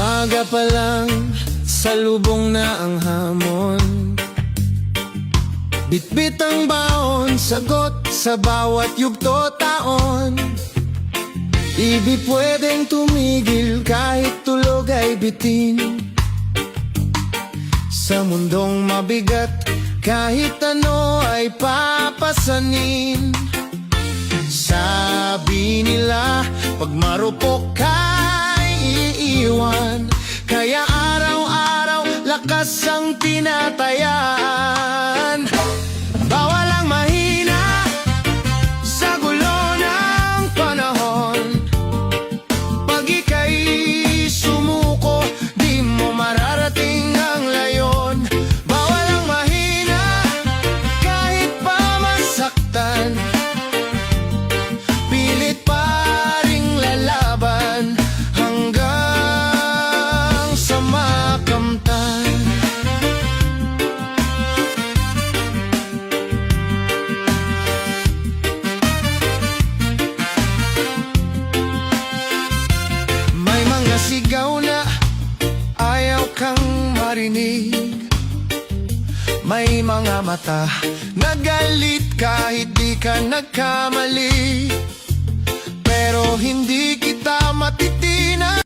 Umaga pa lang, salubong na ang hamon. Bitbit ang baon, sagot sa bawat yugto taon. Di pwedeng tumigil kahit tulog ay bitin. Sa mundong mabigat, kahit ano ay papasanin. Sabi nila, pag marupok ka'y iiwan. Kaya araw-araw, lakas ang tinatayan. Bawal ang mahina sa gulo ng panahon. Pag ika'y sumuko, di mo mararating ang layon. Bawal ang mahina kahit pa masaktan. Pilit pa ring lalaban hanggang sa makamtan. May mga sigaw na ayaw kang marinig. May mga mata na galit kahit di ka nagkamali. Pero hindi kita matitinan.